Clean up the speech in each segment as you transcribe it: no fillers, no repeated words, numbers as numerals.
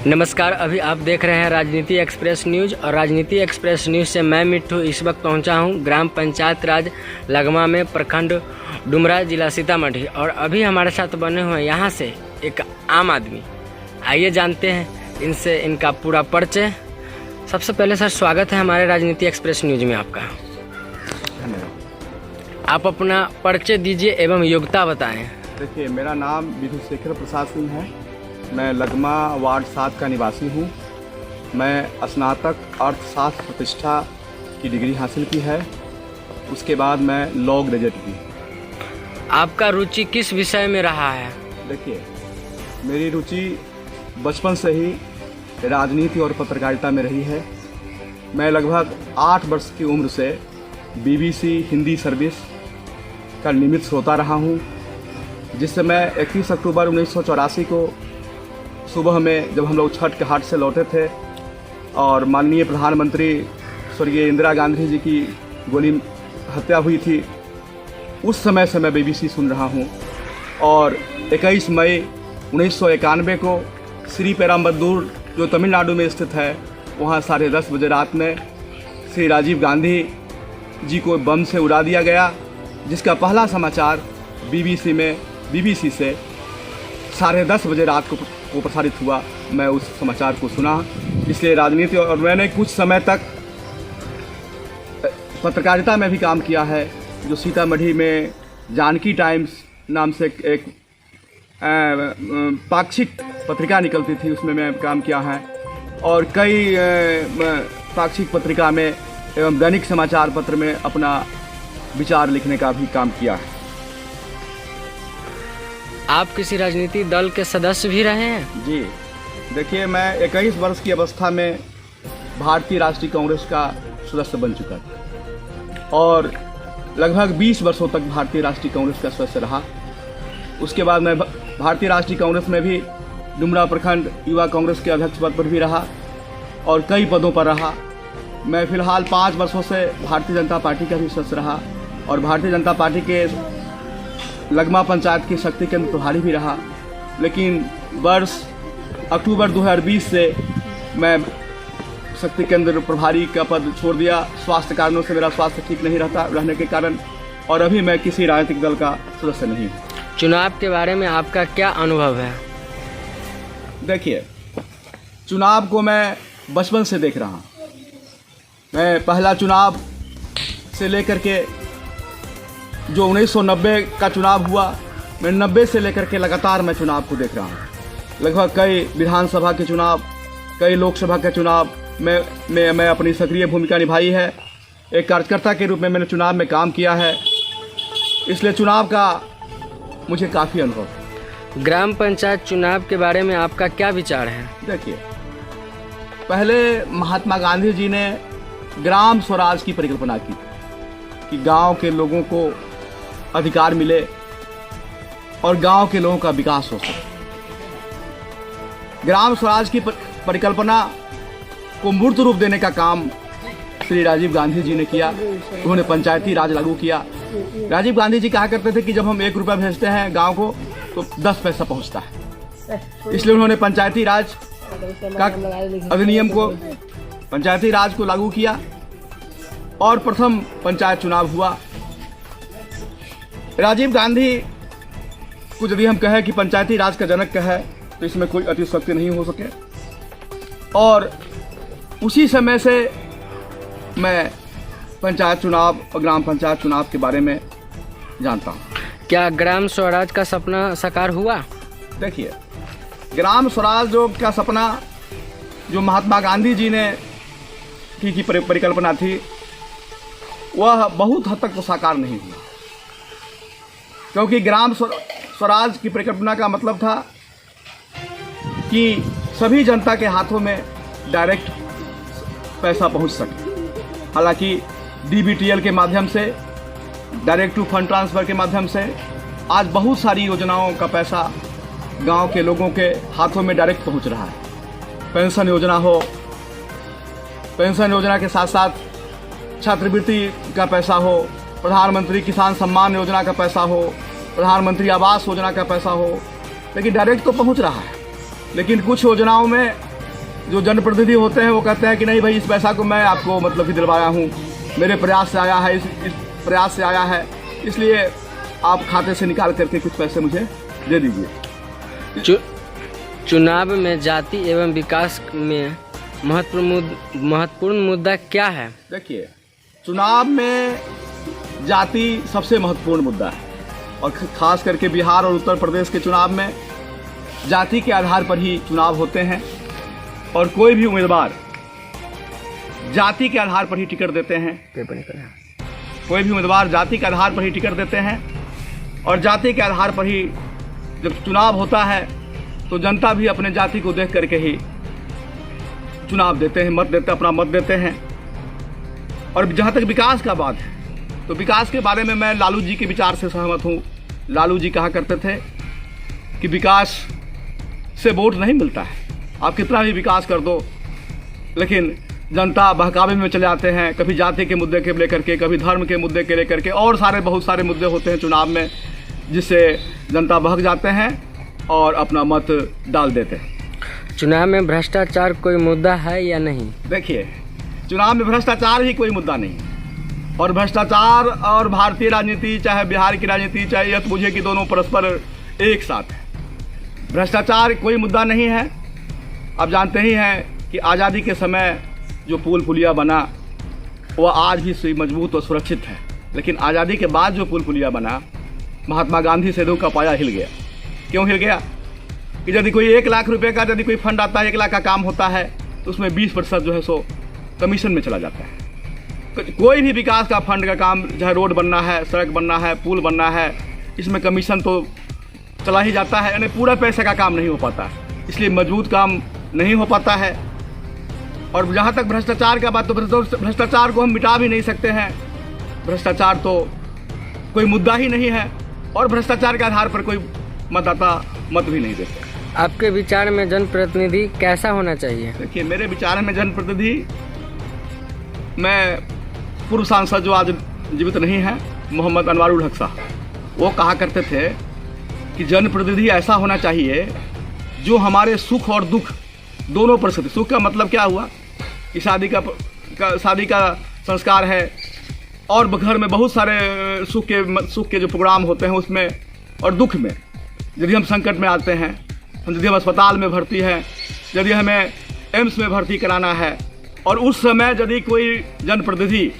नमस्कार, अभी आप देख रहे हैं राजनीति एक्सप्रेस न्यूज़ और राजनीति एक्सप्रेस न्यूज़ से मैं मिट्ठू इस वक्त पहुंचा हूं ग्राम पंचायत राज लगमा में, प्रखंड डुमरा, जिला सीतामढ़ी। और अभी हमारे साथ बने हुए हैं यहाँ से एक आम आदमी। आइए जानते हैं इनसे इनका पूरा परिचय। सबसे पहले सर, स्वागत है हमारे राजनीति एक्सप्रेस न्यूज़ में आपका। आप अपना परिचय दीजिए एवं योग्यता बताएँ। देखिए, मेरा नाम विधुशेखर प्रसाद सिंह है। मैं लगमा वार्ड 7 का निवासी हूँ। मैं स्नातक अर्थशास्त्र प्रतिष्ठा की डिग्री हासिल की है। उसके बाद मैं लॉ ग्रेजुएट की। आपका रुचि किस विषय में रहा है? देखिए, मेरी रुचि बचपन से ही राजनीति और पत्रकारिता में रही है। मैं लगभग 8 वर्ष की उम्र से BBC हिंदी सर्विस का नियमित श्रोता रहा हूँ, जिससे मैं 21 अक्टूबर 1984 को सुबह में, जब हम लोग छठ के हाट से लौटे थे और माननीय प्रधानमंत्री स्वर्गीय इंदिरा गांधी जी की गोली हत्या हुई थी, उस समय से मैं BBC सुन रहा हूँ। और 21 मई 1991 को श्री पेराम्बदूर, जो तमिलनाडु में स्थित है, वहाँ 10:30 बजे रात में श्री राजीव गांधी जी को बम से उड़ा दिया गया, जिसका पहला समाचार BBC से 10:30 बजे रात को प्रसारित हुआ। मैं उस समाचार को सुना, इसलिए राजनीति और मैंने कुछ समय तक पत्रकारिता में भी काम किया है। जो सीतामढ़ी में जानकी टाइम्स नाम से एक पाक्षिक पत्रिका निकलती थी, उसमें मैं काम किया है। और कई पाक्षिक पत्रिका में एवं दैनिक समाचार पत्र में अपना विचार लिखने का भी काम किया है। आप किसी राजनीतिक दल के सदस्य भी रहे हैं? जी, देखिए, मैं 21 वर्ष की अवस्था में भारतीय राष्ट्रीय कांग्रेस का सदस्य बन चुका था और लगभग 20 वर्षों तक भारतीय राष्ट्रीय कांग्रेस का सदस्य रहा। उसके बाद मैं भारतीय राष्ट्रीय कांग्रेस में भी डुमरा प्रखंड युवा कांग्रेस के अध्यक्ष पद पर भी रहा और कई पदों पर रहा। मैं फिलहाल 5 वर्षों से भारतीय जनता पार्टी का भी सदस्य रहा और भारतीय जनता पार्टी के लगमा पंचायत की शक्ति केंद्र प्रभारी भी रहा। लेकिन वर्ष अक्टूबर 2020 से मैं शक्ति केंद्र प्रभारी का पद छोड़ दिया। स्वास्थ्य कारणों से मेरा स्वास्थ्य ठीक नहीं रहने के कारण, और अभी मैं किसी राजनीतिक दल का सदस्य नहीं हूँ। चुनाव के बारे में आपका क्या अनुभव है? देखिए, चुनाव को मैं बचपन से देख रहा हूँ। मैं पहला चुनाव से लेकर के जो 1990 का चुनाव हुआ, मैं 90 से लेकर के लगातार मैं चुनाव को देख रहा हूँ। लगभग कई विधानसभा के चुनाव, कई लोकसभा के चुनाव मैं अपनी सक्रिय भूमिका निभाई है। एक कार्यकर्ता के रूप में मैंने चुनाव में काम किया है, इसलिए चुनाव का मुझे काफ़ी अनुभव है। ग्राम पंचायत चुनाव के बारे में आपका क्या विचार है? देखिए, पहले महात्मा गांधी जी ने ग्राम स्वराज की परिकल्पना की कि गांव के लोगों को अधिकार मिले और गांव के लोगों का विकास हो सके। ग्राम स्वराज की परिकल्पना को मूर्त रूप देने का काम श्री राजीव गांधी जी ने किया। उन्होंने पंचायती राज लागू किया। राजीव गांधी जी कहा करते थे कि जब हम 1 रुपया भेजते हैं गांव को तो 10 पैसा पहुंचता है, इसलिए उन्होंने पंचायती राज का अधिनियम को, पंचायती राज को लागू किया और प्रथम पंचायत चुनाव हुआ। राजीव गांधी को यदि हम कहें कि पंचायती राज का जनक है, तो इसमें कोई अतिशयोक्ति नहीं हो सके। और उसी समय से मैं पंचायत चुनाव और ग्राम पंचायत चुनाव के बारे में जानता हूँ। क्या ग्राम स्वराज का सपना साकार हुआ? देखिए, ग्राम स्वराज का सपना जो महात्मा गांधी जी ने की परिकल्पना थी, वह बहुत हद तक तो साकार नहीं हुआ, क्योंकि ग्राम स्वराज की परिकल्पना का मतलब था कि सभी जनता के हाथों में डायरेक्ट पैसा पहुंच सके। हालांकि DBTL के माध्यम से, डायरेक्ट टू फंड ट्रांसफ़र के माध्यम से आज बहुत सारी योजनाओं का पैसा गांव के लोगों के हाथों में डायरेक्ट पहुंच रहा है। पेंशन योजना हो, पेंशन योजना के साथ साथ छात्रवृत्ति का पैसा हो, प्रधानमंत्री किसान सम्मान योजना का पैसा हो, प्रधानमंत्री आवास योजना का पैसा हो, लेकिन डायरेक्ट तो पहुंच रहा है। लेकिन कुछ योजनाओं में जो जनप्रतिनिधि होते हैं वो कहते हैं कि नहीं भाई, इस पैसा को मैं आपको मतलब कि दिलवाया हूँ, मेरे प्रयास से आया है, इस प्रयास से आया है, इसलिए आप खाते से निकाल करके कुछ पैसे मुझे दे दीजिए। चुनाव में जाति एवं विकास में महत्वपूर्ण मुद्दा क्या है? देखिए, चुनाव में जाति सबसे महत्वपूर्ण मुद्दा है और खास करके बिहार और उत्तर प्रदेश के चुनाव में जाति के आधार पर ही चुनाव होते हैं और कोई भी उम्मीदवार जाति के आधार पर ही टिकट देते हैं। कोई भी उम्मीदवार जाति के आधार पर ही टिकट देते हैं और जाति के आधार पर ही जब चुनाव होता है तो जनता भी अपने जाति को देख करके ही चुनाव देते हैं, अपना मत देते हैं। और जहाँ तक विकास का बात है तो विकास के बारे में मैं लालू जी के विचार से सहमत हूँ। लालू जी कहा करते थे कि विकास से वोट नहीं मिलता है, आप कितना भी विकास कर दो, लेकिन जनता बहकावे में चले आते हैं, कभी जाति के मुद्दे के लेकर के, कभी धर्म के मुद्दे के लेकर के, और बहुत सारे मुद्दे होते हैं चुनाव में, जिससे जनता बहक जाते हैं और अपना मत डाल देते हैं। चुनाव में भ्रष्टाचार कोई मुद्दा है या नहीं? देखिए, चुनाव में भ्रष्टाचार ही कोई मुद्दा नहीं है और भ्रष्टाचार और भारतीय राजनीति, चाहे बिहार की राजनीति, चाहे यह मुझे कि दोनों परस्पर एक साथ है। भ्रष्टाचार कोई मुद्दा नहीं है। आप जानते ही हैं कि आज़ादी के समय जो पुल पुलिया बना वह आज भी मजबूत और सुरक्षित है, लेकिन आज़ादी के बाद जो पुल पुलिया बना, महात्मा गांधी सेतु का पाया हिल गया। क्यों हिल गया? कि यदि कोई 1 लाख रुपए का यदि कोई फंड आता है, 1 लाख का काम होता है तो उसमें 20% जो है सो कमीशन में चला जाता है। कोई भी विकास का फंड का काम, चाहे रोड बनना है, सड़क बनना है, पुल बनना है, इसमें कमीशन तो चला ही जाता है, यानी पूरा पैसे का काम नहीं हो पाता, इसलिए मजबूत काम नहीं हो पाता है। और जहाँ तक भ्रष्टाचार का बात, तो भ्रष्टाचार को हम मिटा भी नहीं सकते हैं। भ्रष्टाचार तो कोई मुद्दा ही नहीं है और भ्रष्टाचार के आधार पर कोई मतदाता मत भी नहीं देते। आपके विचार में जनप्रतिनिधि कैसा होना चाहिए? देखिए, मेरे विचार में जनप्रतिनिधि, मैं पूर्व सांसद जो आज जीवित नहीं है, मोहम्मद अनवारुल हक साहब, वो कहा करते थे कि जनप्रतिनिधि ऐसा होना चाहिए जो हमारे सुख और दुख दोनों परिस्थिति, सुख का मतलब क्या हुआ कि शादी का संस्कार है और घर में बहुत सारे सुख के जो प्रोग्राम होते हैं उसमें, और दुख में यदि हम संकट में आते हैं, यदि हम अस्पताल में भर्ती हैं, यदि हमें एम्स में भर्ती कराना है और उस समय यदि कोई जनप्रतिनिधि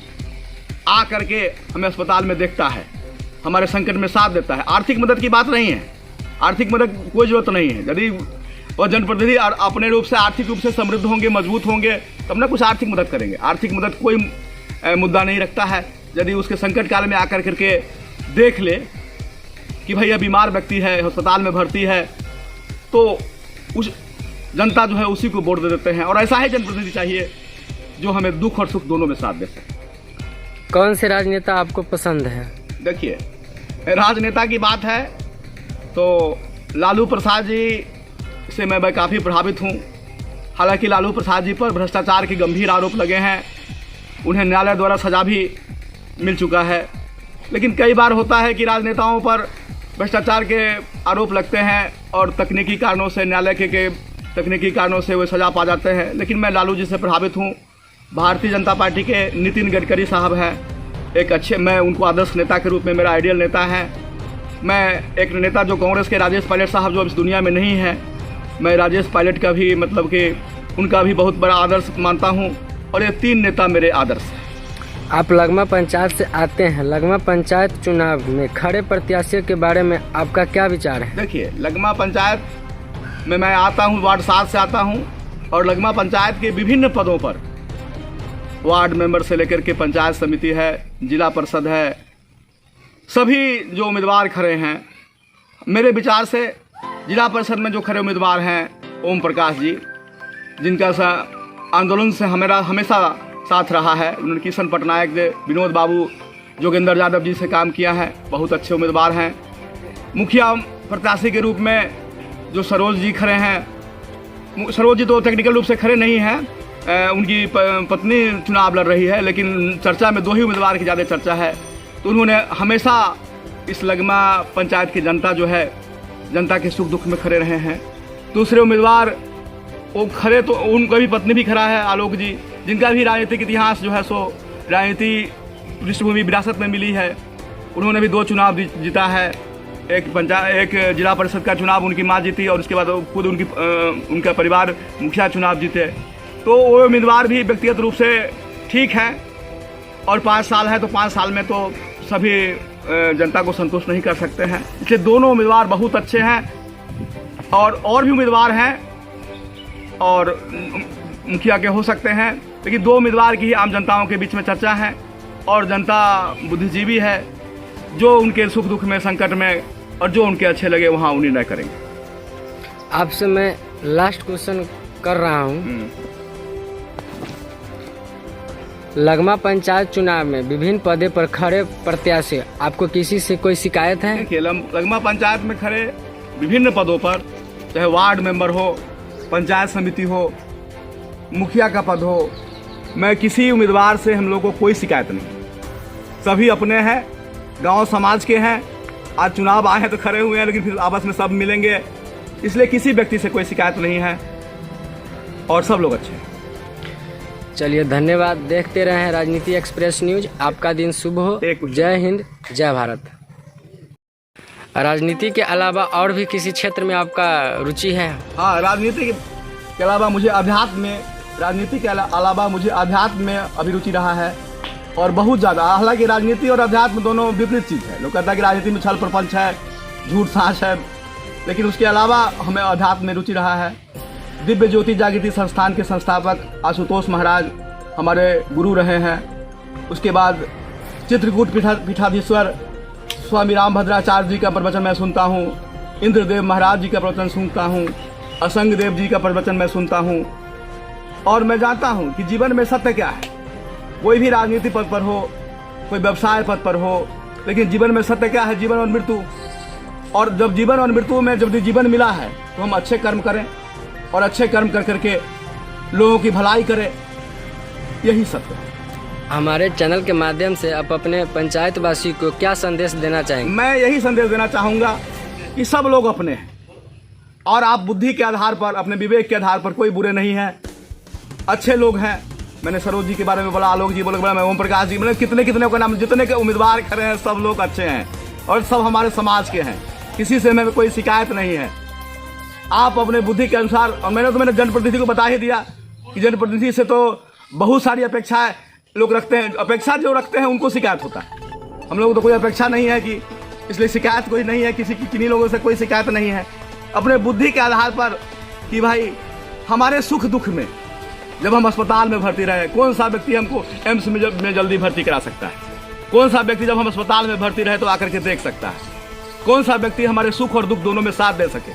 आ करके हमें अस्पताल में देखता है, हमारे संकट में साथ देता है, आर्थिक मदद की बात नहीं है, आर्थिक मदद की कोई ज़रूरत नहीं है। यदि वह जनप्रतिनिधि अपने रूप से आर्थिक रूप से समृद्ध होंगे, मजबूत होंगे, तब ना कुछ आर्थिक मदद करेंगे। आर्थिक मदद कोई मुद्दा नहीं रखता है। यदि उसके संकट काल में आकर करके देख ले कि भैया बीमार व्यक्ति है, अस्पताल में भर्ती है, तो उस जनता जो है उसी को वोट दे देते हैं। और ऐसा ही जनप्रतिनिधि चाहिए जो हमें दुख और सुख दोनों में साथ देते हैं। कौन से राजनेता आपको पसंद है? देखिए, राजनेता की बात है तो लालू प्रसाद जी से मैं काफ़ी प्रभावित हूँ। हालांकि लालू प्रसाद जी पर भ्रष्टाचार के गंभीर आरोप लगे हैं, उन्हें न्यायालय द्वारा सजा भी मिल चुका है, लेकिन कई बार होता है कि राजनेताओं पर भ्रष्टाचार के आरोप लगते हैं और तकनीकी कारणों से, न्यायालय के तकनीकी कारणों से वे सजा पा जाते हैं। लेकिन मैं लालू जी से प्रभावित हूँ। भारतीय जनता पार्टी के नितिन गडकरी साहब हैं, एक अच्छे, मैं उनको आदर्श नेता के रूप में, मेरा आइडियल नेता है। मैं एक नेता जो कांग्रेस के राजेश पायलट साहब जो अब इस दुनिया में नहीं है, मैं राजेश पायलट का भी मतलब कि उनका भी बहुत बड़ा आदर्श मानता हूँ और ये 3 नेता मेरे आदर्श हैं। आप लगमा पंचायत से आते हैं, लगमा पंचायत चुनाव में खड़े प्रत्याशियों के बारे में आपका क्या विचार है? देखिए, लगमा पंचायत में मैं आता हूँ, वार्ड 7 से आता हूँ और लगमा पंचायत के विभिन्न पदों पर, वार्ड मेंबर से लेकर के पंचायत समिति है, जिला परिषद है, सभी जो उम्मीदवार खड़े हैं, मेरे विचार से जिला परिषद में जो खड़े उम्मीदवार हैं, ओम प्रकाश जी, जिनका आंदोलन से हमारा हमेशा साथ रहा है, उन्होंने किशन पटनायक, विनोद बाबू, जोगेंद्र यादव जी से काम किया है, बहुत अच्छे उम्मीदवार हैं। मुखिया प्रत्याशी के रूप में जो सरोज जी खड़े हैं, सरोज जी तो टेक्निकल रूप से खड़े नहीं हैं, उनकी पत्नी चुनाव लड़ रही है, लेकिन चर्चा में 2 ही उम्मीदवार की ज़्यादा चर्चा है। तो उन्होंने हमेशा इस लगमा पंचायत की जनता जो है, जनता के सुख दुख में खड़े रहे हैं। दूसरे उम्मीदवार वो खड़े तो उनका भी पत्नी भी खड़ा है आलोक जी, जिनका भी राजनीतिक इतिहास जो है सो राजनीति पृष्ठभूमि विरासत में मिली है। उन्होंने भी 2 चुनाव जीता है, एक जिला परिषद का चुनाव उनकी माँ जीती और उसके बाद खुद उनका परिवार मुखिया चुनाव जीते। तो वो उम्मीदवार भी व्यक्तिगत रूप से ठीक है और 5 साल है तो 5 साल में तो सभी जनता को संतुष्ट नहीं कर सकते हैं, इसलिए दोनों उम्मीदवार बहुत अच्छे हैं और भी उम्मीदवार हैं और मुखिया के हो सकते हैं, लेकिन 2 उम्मीदवार की ही आम जनताओं के बीच में चर्चा है और जनता बुद्धिजीवी है, जो उनके सुख दुख में संकट में और जो उनके अच्छे लगे वहाँ उन्हीं निर्णय करेंगे। आपसे मैं लास्ट क्वेश्चन कर रहा हूँ, लगमा पंचायत चुनाव में विभिन्न पदों पर खड़े प्रत्याशी, आपको किसी से कोई शिकायत है? देखिए, लगमा पंचायत में खड़े विभिन्न पदों पर, चाहे वार्ड मेंबर हो, पंचायत समिति हो, मुखिया का पद हो, मैं किसी उम्मीदवार से हम लोग को कोई शिकायत नहीं। सभी अपने हैं, गांव समाज के हैं। आज चुनाव आए हैं तो खड़े हुए हैं, लेकिन फिर आपस में सब मिलेंगे, इसलिए किसी व्यक्ति से कोई शिकायत नहीं है और सब लोग अच्छे हैं। चलिए, धन्यवाद। देखते रहें राजनीति एक्सप्रेस न्यूज। आपका दिन शुभ हो। जय हिंद, जय भारत। राजनीति के अलावा और भी किसी क्षेत्र में आपका रुचि है? हाँ, राजनीति के अलावा मुझे अध्यात्म में अभिरुचि रहा है और बहुत ज़्यादा। हालांकि राजनीति और अध्यात्म दोनों विपरीत चीज़ है। लोग कहता है कि राजनीति में छल प्रपंच है, झूठ साँच है, लेकिन उसके अलावा हमें अध्यात्म में रुचि रहा है। दिव्य ज्योति जागृति संस्थान के संस्थापक आशुतोष महाराज हमारे गुरु रहे हैं। उसके बाद चित्रकूट पीठाधीश्वर स्वामी रामभद्राचार्य जी का प्रवचन मैं सुनता हूँ, इंद्रदेव महाराज जी का प्रवचन सुनता हूँ, असंग देव जी का प्रवचन मैं सुनता हूँ और मैं जानता हूँ कि जीवन में सत्य क्या है। कोई भी राजनीति पद पर हो, कोई व्यवसाय पद पर हो, लेकिन जीवन में सत्य क्या है? जीवन और मृत्यु। और जब जीवन और मृत्यु में जब जीवन मिला है तो हम अच्छे कर्म करें और अच्छे कर्म कर करके लोगों की भलाई करें, यही सत्य है। हमारे चैनल के माध्यम से आप अपने पंचायत वासी को क्या संदेश देना चाहेंगे? मैं यही संदेश देना चाहूँगा कि सब लोग अपने हैं और आप बुद्धि के आधार पर, अपने विवेक के आधार पर कोई बुरे नहीं हैं, अच्छे लोग हैं। मैंने सरोज जी के बारे में बोला, आलोक जी बोला, मैं ओम प्रकाश जी, मैंने कितने का नाम, जितने के उम्मीदवार खड़े हैं सब लोग अच्छे हैं और सब हमारे समाज के हैं। किसी से हमें कोई शिकायत नहीं है। आप अपने बुद्धि के अनुसार, और मैंने जनप्रतिनिधि को बता ही दिया कि जनप्रतिनिधि से तो बहुत सारी अपेक्षाएं लोग रखते हैं, अपेक्षा जो रखते हैं उनको शिकायत होता है। हम लोग तो कोई अपेक्षा नहीं है कि, इसलिए शिकायत कोई नहीं है, किन्हीं लोगों से कोई शिकायत नहीं है। अपने बुद्धि के आधार पर कि भाई हमारे सुख दुख में, जब हम अस्पताल में भर्ती रहे, कौन सा व्यक्ति हमको एम्स में जल्दी भर्ती करा सकता है? कौन सा व्यक्ति जब हम अस्पताल में भर्ती रहे तो आकर के देख सकता है? कौन सा व्यक्ति हमारे सुख और दुख दोनों में साथ दे सके?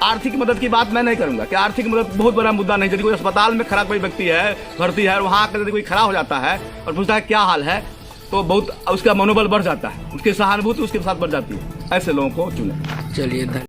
आर्थिक मदद की बात मैं नहीं करूंगा कि आर्थिक मदद बहुत बड़ा मुद्दा नहीं। यदि कोई अस्पताल में खड़ा कोई व्यक्ति है, भर्ती है, और वहाँ आकर यदि कोई खड़ा हो जाता है और पूछता है क्या हाल है, तो बहुत उसका मनोबल बढ़ जाता है, उसकी सहानुभूति उसके साथ बढ़ जाती है। ऐसे लोगों को चुने। चलिए।